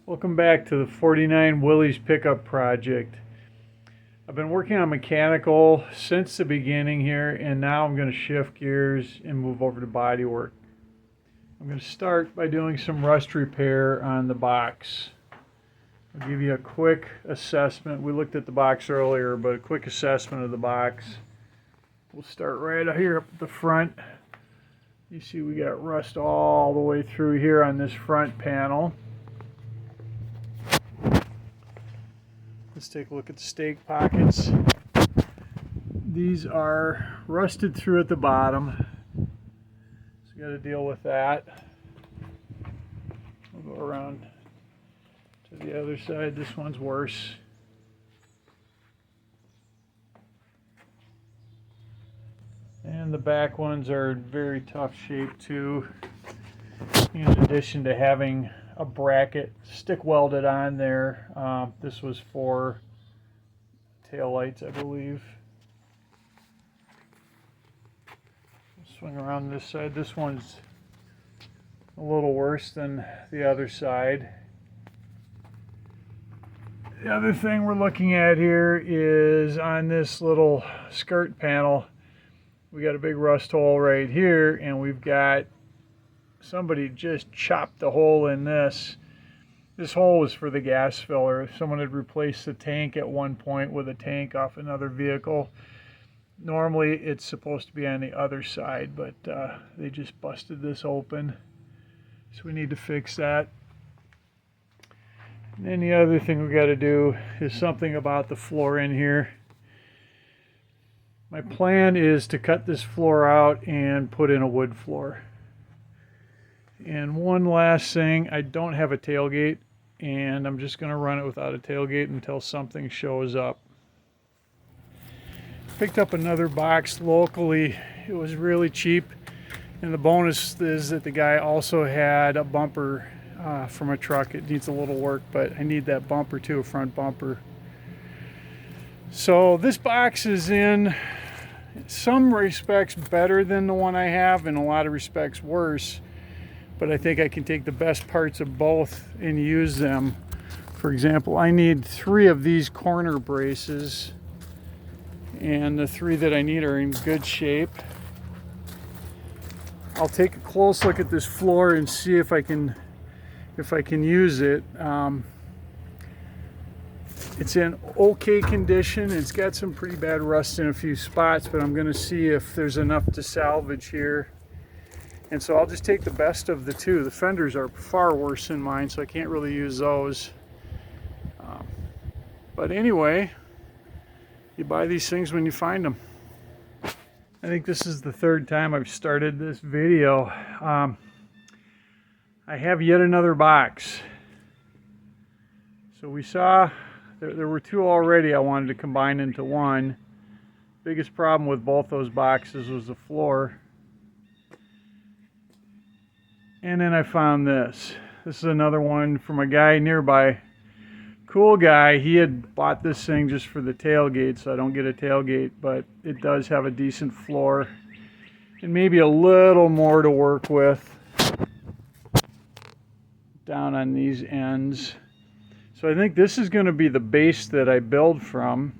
Welcome back to the 49 Willys pickup project. I've been working on mechanical since the beginning here, and now I'm going to shift gears and move over to body work. I'm going to start by doing some rust repair on the box. I'll give you a quick assessment. We looked at the box earlier, but a quick assessment of the box. We'll start right here up at the front. You see we got rust all the way through here on this front panel. Let's take a look at the stake pockets. These are rusted through at the bottom, so you got to deal with that. We'll go around to the other side. This one's worse. And the back ones are in very tough shape too, in addition to having a bracket stick welded on there. This was for tail lights, I believe. Swing around this side. This one's a little worse than the other side. The other thing we're looking at here is on this little skirt panel. We got a big rust hole right here, and we've got somebody just chopped a hole in this. This hole was for the gas filler. Someone had replaced the tank at one point with a tank off another vehicle. Normally it's supposed to be on the other side, but they just busted this open. So we need to fix that. And then the other thing we got to do is something about the floor in here. My plan is to cut this floor out and put in a wood floor. And one last thing, I don't have a tailgate, and I'm just going to run it without a tailgate until something shows up. Picked up another box locally. It was really cheap, and the bonus is that the guy also had a bumper from a truck. It needs a little work, but I need that bumper too, a front bumper. So this box is in some respects better than the one I have, in a lot of respects worse. But I think I can take the best parts of both and use them. For example, I need 3 of these corner braces, and the 3 that I need are in good shape. I'll take a close look at this floor and see if I can use it. It's in okay condition. It's got some pretty bad rust in a few spots, but I'm going to see if there's enough to salvage here. And so I'll just take the best of the two. The fenders are far worse than mine, so I can't really use those. But anyway, you buy these things when you find them. I think this is the 3rd time I've started this video. I have yet another box. So we saw there were 2 already I wanted to combine into one. Biggest problem with both those boxes was the floor. And then I found this. This is another one from a guy nearby. Cool guy. He had bought this thing just for the tailgate, so I don't get a tailgate, but it does have a decent floor and maybe a little more to work with down on these ends. So I think this is going to be the base that I build from.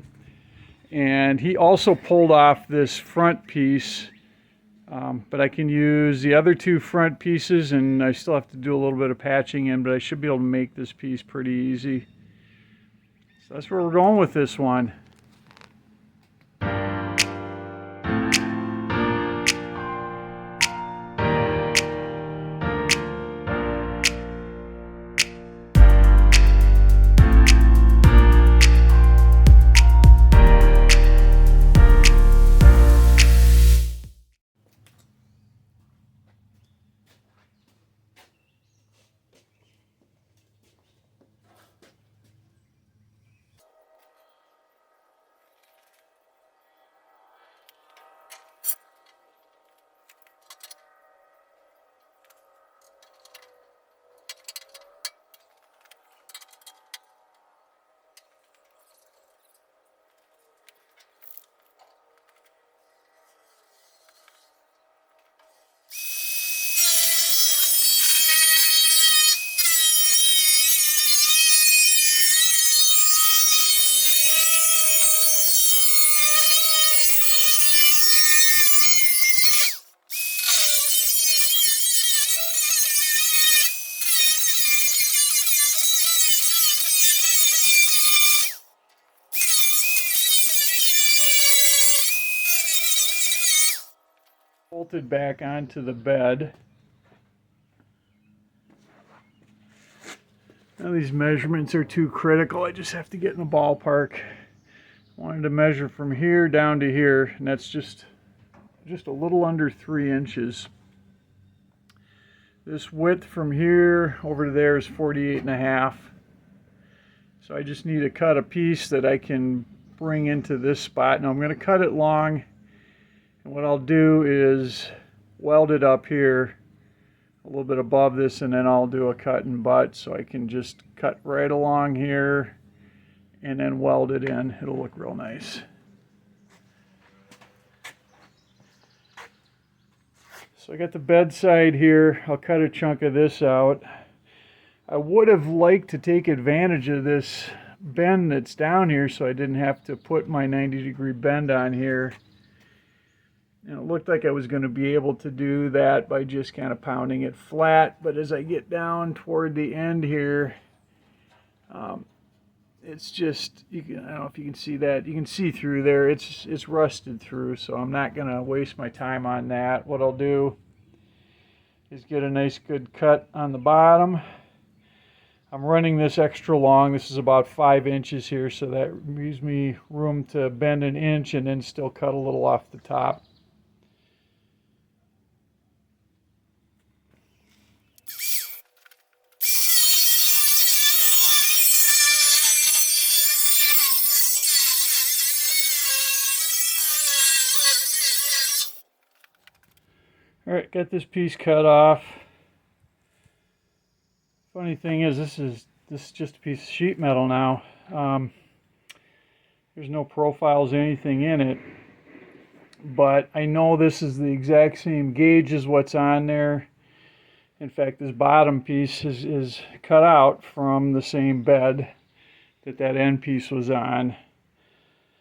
And he also pulled off this front piece. But I can use the other 2 front pieces, and I still have to do a little bit of patching in, but I should be able to make this piece pretty easy. So that's where we're going with this one. bolted back onto the bed. Now these measurements are too critical. I just have to get in the ballpark. I wanted to measure from here down to here, and that's just a little under 3 inches. This width from here over to there is 48.5. So I just need to cut a piece that I can bring into this spot. Now I'm going to cut it long, and what I'll do is weld it up here a little bit above this, and then I'll do a cut and butt so I can just cut right along here and then weld it in. It'll look real nice. So I got the bedside here. I'll cut a chunk of this out. I would have liked to take advantage of this bend that's down here so I didn't have to put my 90-degree bend on here. And it looked like I was going to be able to do that by just kind of pounding it flat. But as I get down toward the end here, it's just, I don't know if you can see that. You can see through there. It's rusted through, so I'm not going to waste my time on that. What I'll do is get a nice good cut on the bottom. I'm running this extra long. This is about 5 inches here, so that leaves me room to bend an inch and then still cut a little off the top. All right, got this piece cut off. Funny thing is, this is just a piece of sheet metal now. There's no profiles, anything in it, but I know this is the exact same gauge as what's on there. In fact, this bottom piece is cut out from the same bed that end piece was on.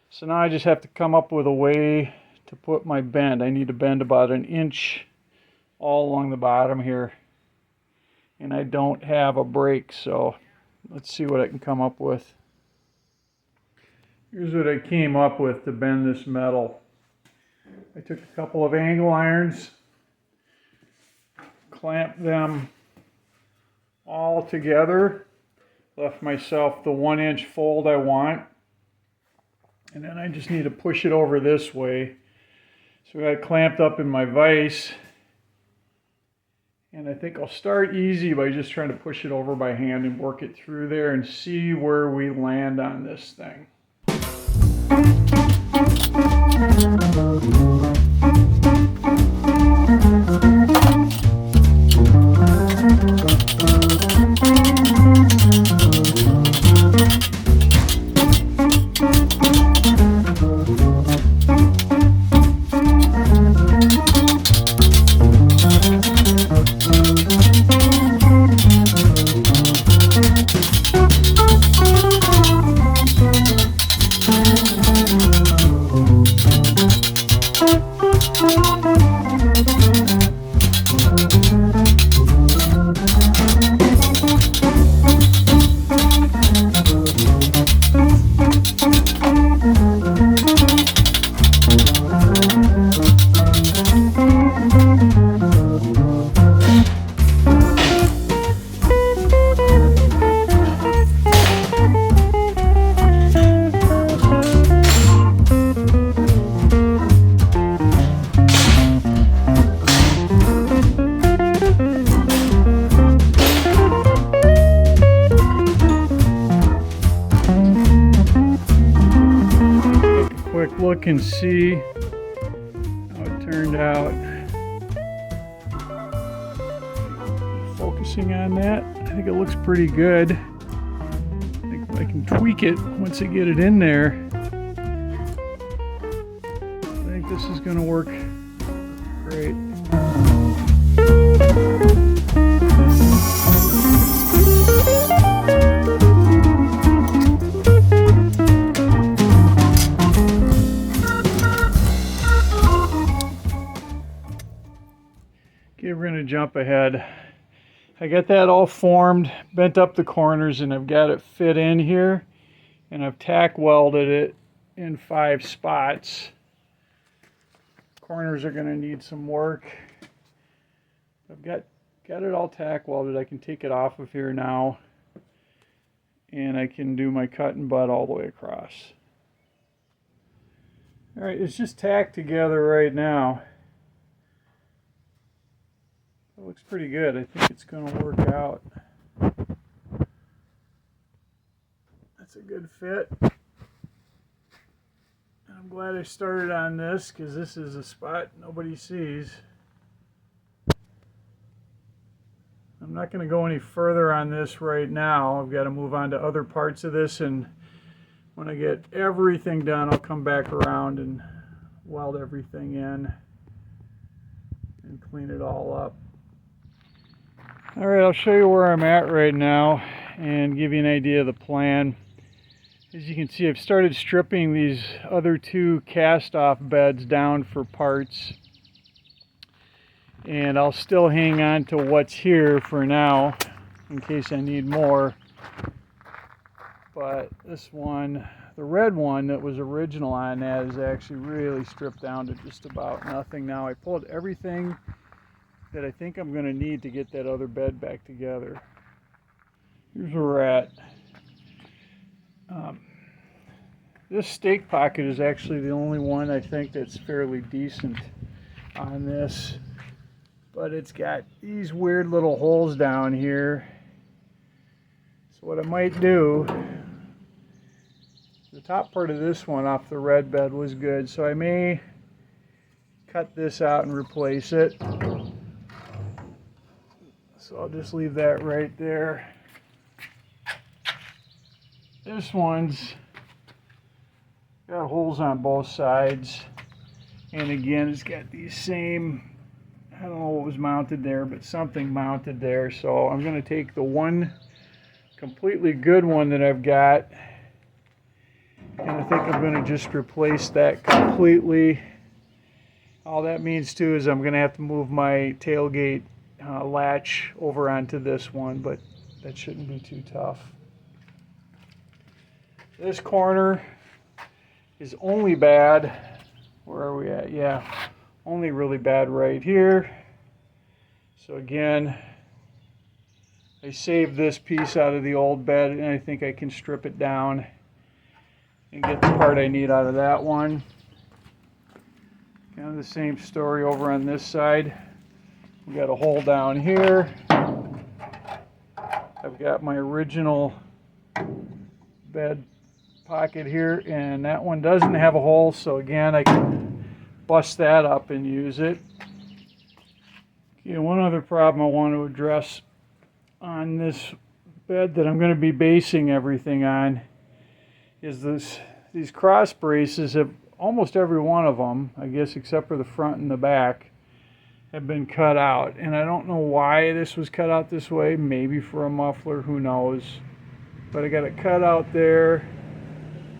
So now I just have to come up with a way to put my bend. I need to bend about an inch all along the bottom here, and I don't have a break, so let's see what I can come up with. Here's what I came up with to bend this metal. I took a couple of angle irons, clamped them all together, left myself the 1 inch fold I want, and then I just need to push it over this way. So I got it clamped up in my vise. And I think I'll start easy by just trying to push it over by hand and work it through there and see where we land on this thing. Look and see how it turned out. Focusing on that, I think it looks pretty good. I think I can tweak it once I get it in there. I think this is going to work great. Okay, we're going to jump ahead. I got that all formed, bent up the corners, and I've got it fit in here. And I've tack welded it in 5 spots. Corners are going to need some work. I've got it all tack welded. I can take it off of here now, and I can do my cut and butt all the way across. All right, it's just tacked together right now. It looks pretty good. I think it's going to work out. That's a good fit. I'm glad I started on this because this is a spot nobody sees. I'm not going to go any further on this right now. I've got to move on to other parts of this, and when I get everything done, I'll come back around and weld everything in and clean it all up. All right, I'll show you where I'm at right now and give you an idea of the plan. As you can see, I've started stripping these other two cast-off beds down for parts, and I'll still hang on to what's here for now in case I need more. But this one, the red one that was original on that, is actually really stripped down to just about nothing now. I pulled everything that I think I'm going to need to get that other bed back together. Here's where we're at. This stake pocket is actually the only one I think that's fairly decent on this, but it's got these weird little holes down here. So what I might do, the top part of this one off the red bed was good, so I may cut this out and replace it. So I'll just leave that right there. This one's got holes on both sides, and again it's got these same, I don't know what was mounted there, but something mounted there. So I'm going to take the one completely good one that I've got, and I think I'm going to just replace that completely. All that means too is I'm going to have to move my tailgate latch over onto this one, but that shouldn't be too tough. This corner is only bad, where are we at? Yeah, only really bad right here. So again, I saved this piece out of the old bed, and I think I can strip it down and get the part I need out of that one. Kind of the same story over on this side. We got a hole down here. I've got my original bed pocket here, and that one doesn't have a hole, so again I can bust that up and use it. Okay, one other problem I want to address on this bed that I'm going to be basing everything on is these cross braces. Have almost every one of them, I guess except for the front and the back, have been cut out, and I don't know why this was cut out this way. Maybe for a muffler, who knows, but I got it cut out there.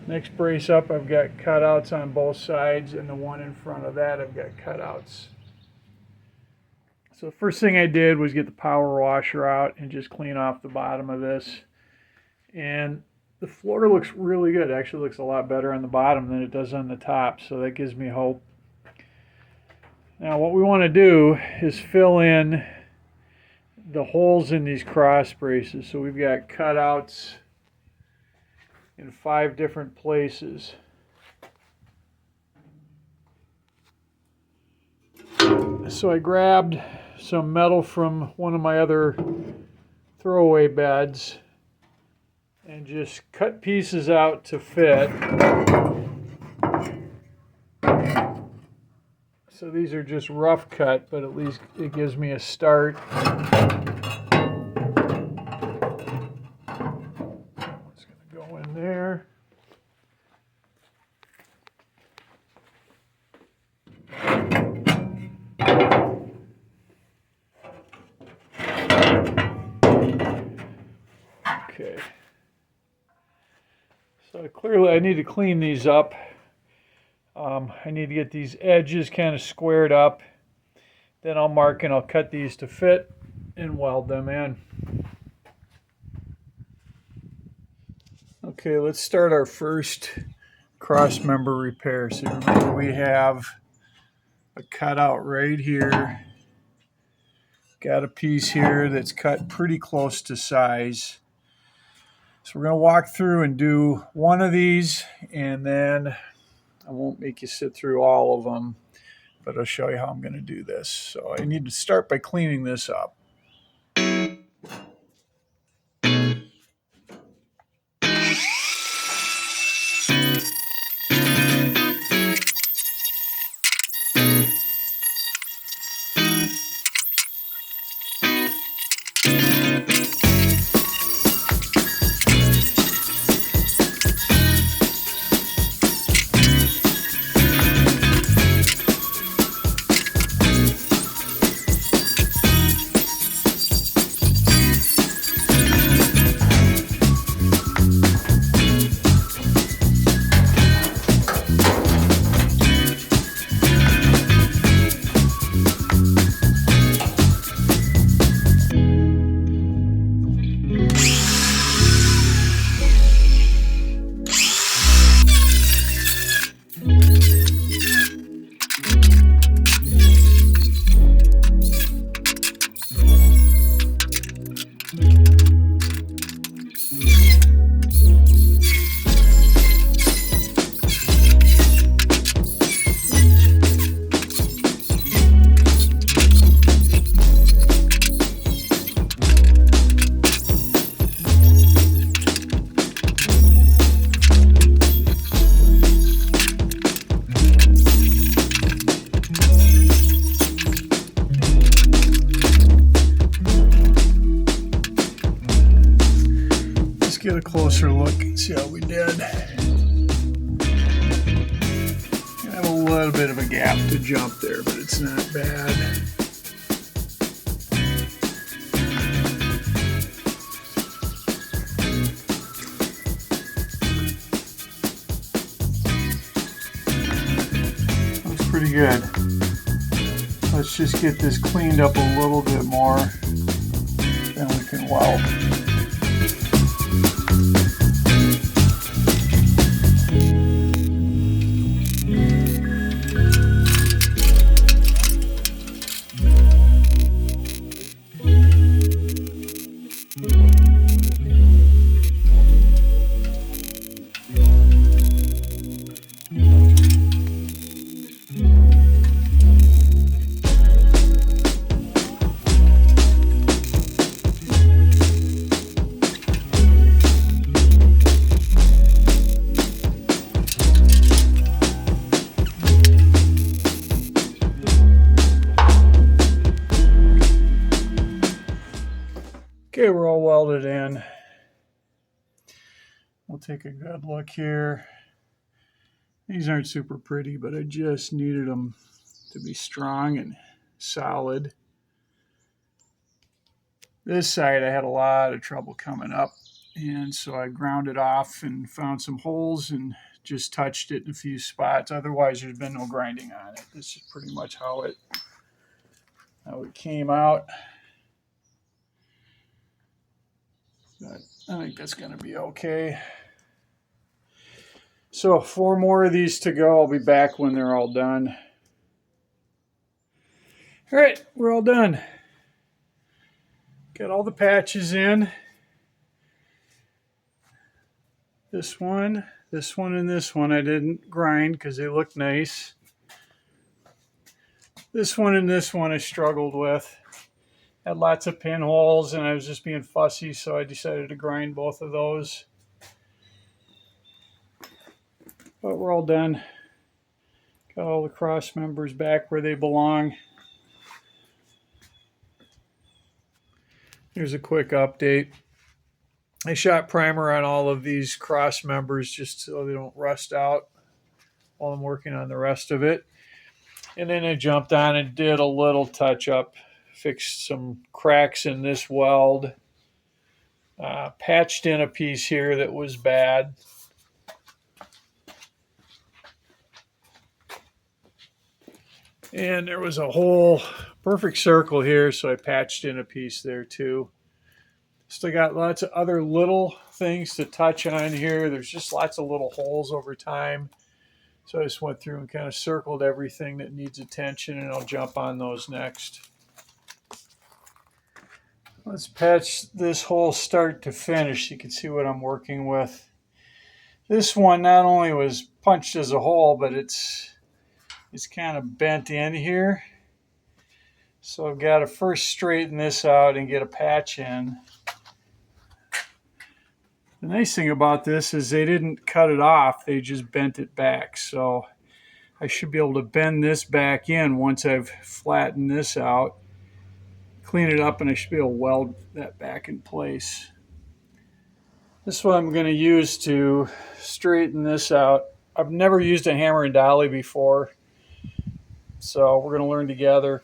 Next brace up, I've got cutouts on both sides, and the one in front of that, I've got cutouts. So the first thing I did was get the power washer out and just clean off the bottom of this. And the floor looks really good. It actually looks a lot better on the bottom than it does on the top, so that gives me hope. Now what we want to do is fill in the holes in these cross braces. So we've got cutouts in 5 different places. So I grabbed some metal from one of my other throwaway beds and just cut pieces out to fit. So these are just rough cut, but at least it gives me a start. There. Okay. So clearly I need to clean these up. I need to get these edges kind of squared up. Then I'll mark and I'll cut these to fit and weld them in. Okay, let's start our first cross member repair. So remember, we have a cutout right here. Got a piece here that's cut pretty close to size. So we're going to walk through and do one of these, and then I won't make you sit through all of them, but I'll show you how I'm going to do this. So I need to start by cleaning this up. Get a closer look and see how we did. I have a little bit of a gap to jump there, but it's not bad. Looks pretty good. Let's just get this cleaned up a little bit more, then we can weld. Okay, we're all welded in. We'll take a good look here. These aren't super pretty, but I just needed them to be strong and solid. This side I had a lot of trouble coming up, and so I ground it off and found some holes and just touched it in a few spots. Otherwise, there's been no grinding on it. This is pretty much how it came out. But I think that's going to be okay. So 4 more of these to go. I'll be back when they're all done. All right, we're all done. Got all the patches in. This one, and this one I didn't grind because they look nice. This one and this one I struggled with. Had lots of pinholes and I was just being fussy, so I decided to grind both of those. But we're all done. Got all the cross members back where they belong. Here's a quick update. I shot primer on all of these cross members just so they don't rust out while I'm working on the rest of it. And then I jumped on and did a little touch up. Fixed some cracks in this weld. Patched in a piece here that was bad. And there was a whole perfect circle here, so I patched in a piece there too. Still got lots of other little things to touch on here. There's just lots of little holes over time. So I just went through and kind of circled everything that needs attention, and I'll jump on those next. Let's patch this hole start to finish so you can see what I'm working with. This one not only was punched as a hole, but it's kind of bent in here. So I've got to first straighten this out and get a patch in. The nice thing about this is they didn't cut it off, they just bent it back. So I should be able to bend this back in once I've flattened this out, clean it up, and I should be able to weld that back in place. This is what I'm going to use to straighten this out. I've never used a hammer and dolly before, so we're going to learn together.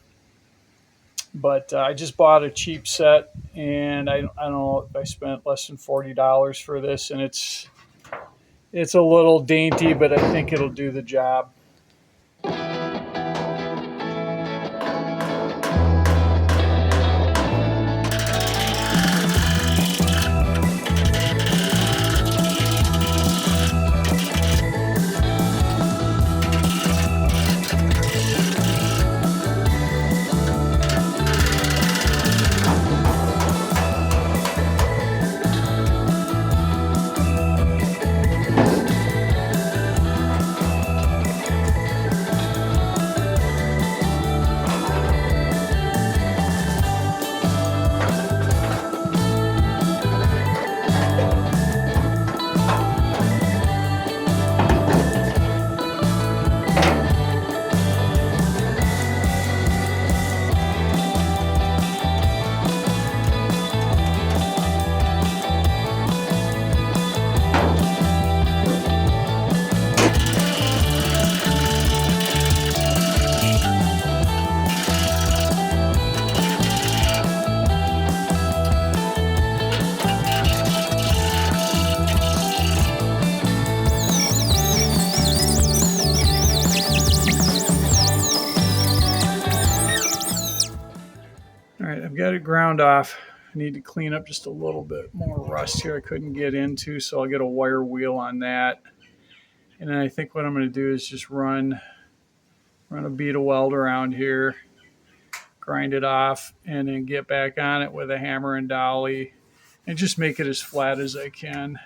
But I just bought a cheap set, and I don't know if I spent less than $40 for this, and it's a little dainty, but I think it'll do the job. All right, I've got it ground off. I need to clean up just a little bit more rust here I couldn't get into, so I'll get a wire wheel on that. And then I think what I'm going to do is just run a bead of weld around here, grind it off, and then get back on it with a hammer and dolly and just make it as flat as I can.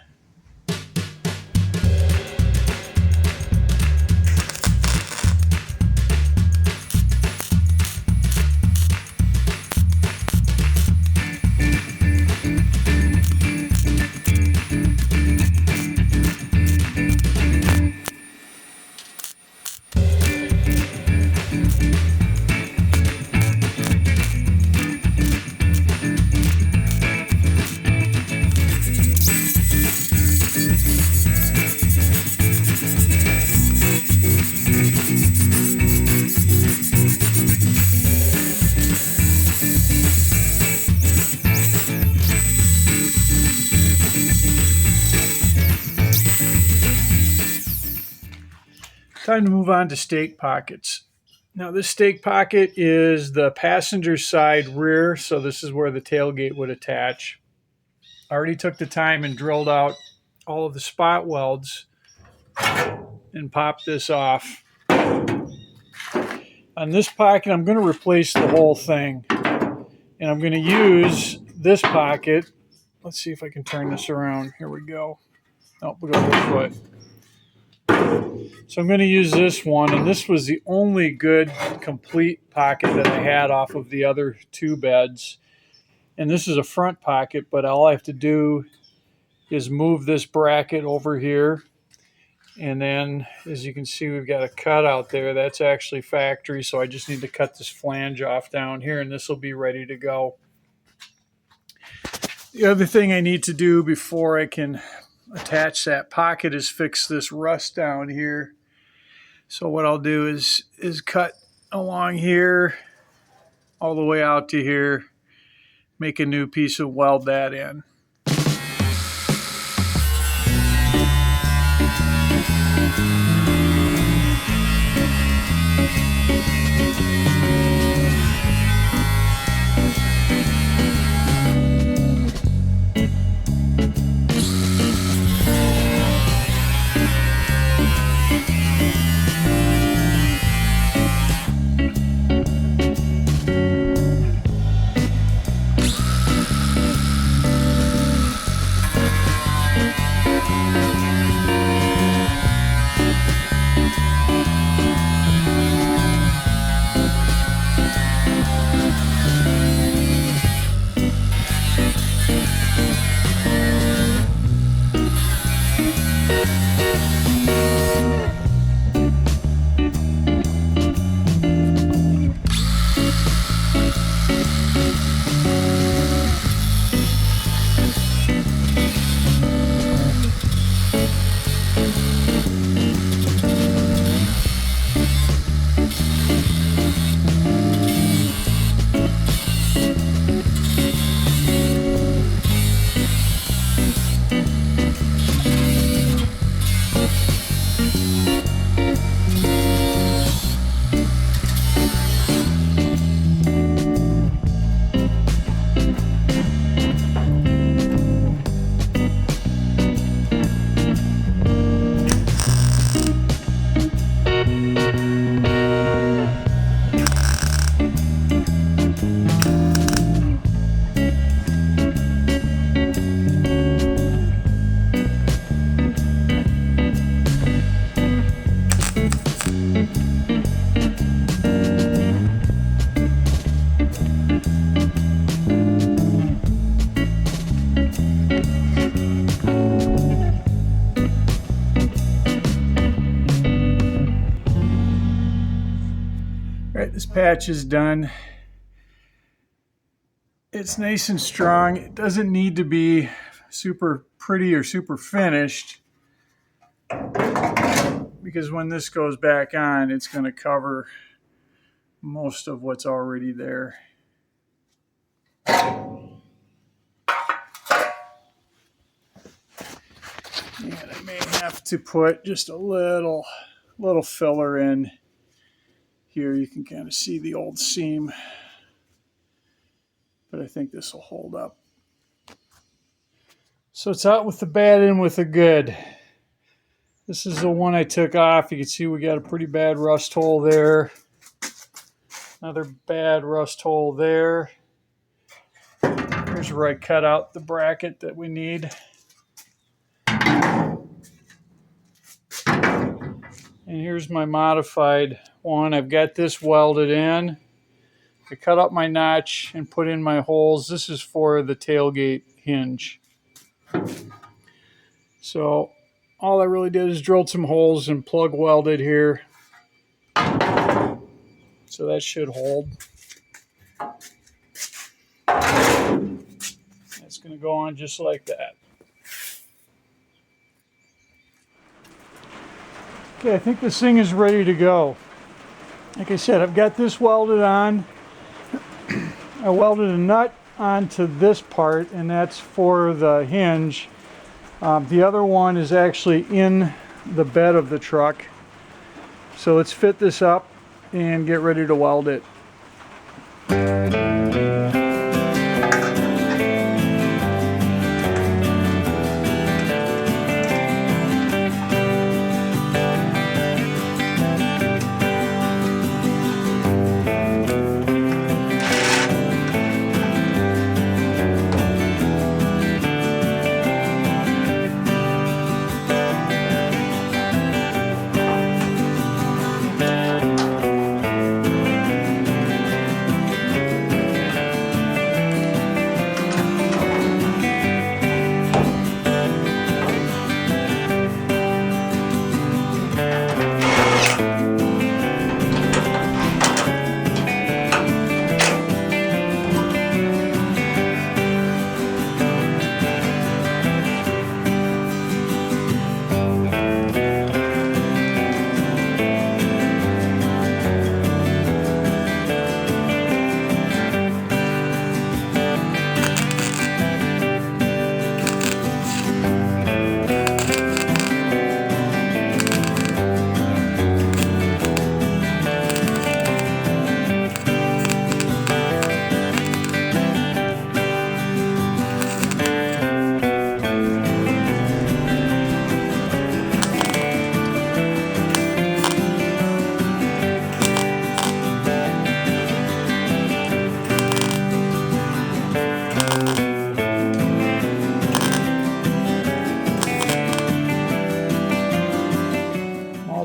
Time to move on to stake pockets. Now this stake pocket is the passenger side rear, so this is where the tailgate would attach. I already took the time and drilled out all of the spot welds and popped this off. On this pocket, I'm going to replace the whole thing, and I'm going to use this pocket. Let's see if I can turn this around. Here we go. Oh, we'll go this way. So I'm going to use this one, and this was the only good complete pocket that I had off of the other two beds. And this is a front pocket, but all I have to do is move this bracket over here. And then, as you can see, we've got a cutout there. That's actually factory, so I just need to cut this flange off down here, and this will be ready to go. The other thing I need to do before I can attach that pocket is fix this rust down here. So what I'll do is cut along here all the way out to here, make a new piece and weld that in. patch is done. It's nice and strong. It doesn't need to be super pretty or super finished, because when this goes back on, it's going to cover most of what's already there. And I may have to put just a little filler in here. You can kind of see the old seam, but I think this will hold up. So it's out with the bad, in with the good. This is the one I took off. You can see we got a pretty bad rust hole there. Another bad rust hole there. Here's where I cut out the bracket that we need. And here's my modified one. I've got this welded in. I cut up my notch and put in my holes. This is for the tailgate hinge. So all I really did is drilled some holes and plug welded here. So that should hold. It's going to go on just like that. Okay, I think this thing is ready to go. Like I said, I've got this welded on. I welded a nut onto this part, and that's for the hinge. The other one is actually in the bed of the truck. So let's fit this up and get ready to weld it.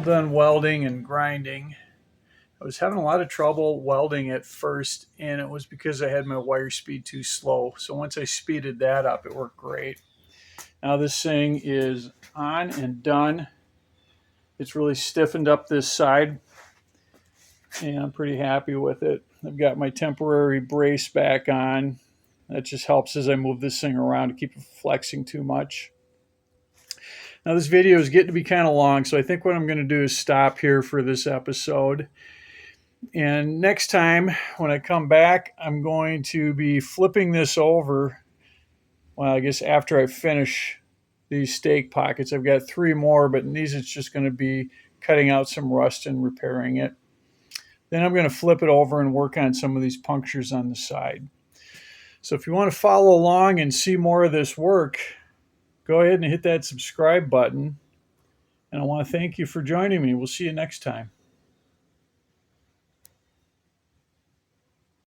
Done welding and grinding. I was having a lot of trouble welding at first, and it was because I had my wire speed too slow. So once I speeded that up, it worked great. Now this thing is on and done. It's really stiffened up this side, and I'm pretty happy with it. I've got my temporary brace back on. That just helps as I move this thing around to keep it flexing too much. Now this video is getting to be kind of long, so I think what I'm going to do is stop here for this episode. And next time when I come back, I'm going to be flipping this over. Well, I guess after I finish these stake pockets, I've got 3 more, but in these it's just going to be cutting out some rust and repairing it. Then I'm going to flip it over and work on some of these punctures on the side. So if you want to follow along and see more of this work, go ahead and hit that subscribe button. And I want to thank you for joining me. We'll see you next time.